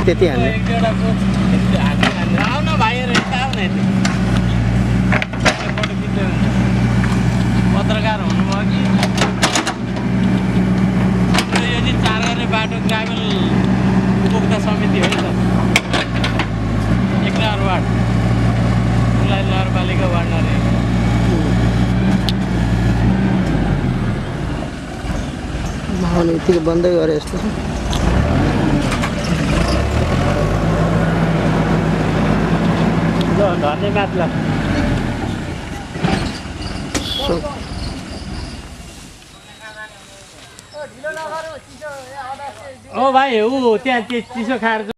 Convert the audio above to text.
त्यति हान्ने आउन भाइहरू आउन यति पत्रकार हुनुभयो कि यो चाहिँ 4 गर्ने बाटो ग्रामीण उपभोक्ता समिति हो नि त 1 नम्बर वार्ड उसलाई नगरपालिका वार्ड नरे भाउन यतिकै बन्दै गरे जस्तो छ धन्यवाद ल ओ भाइ ऊ त्यहाँ चिसो खाएर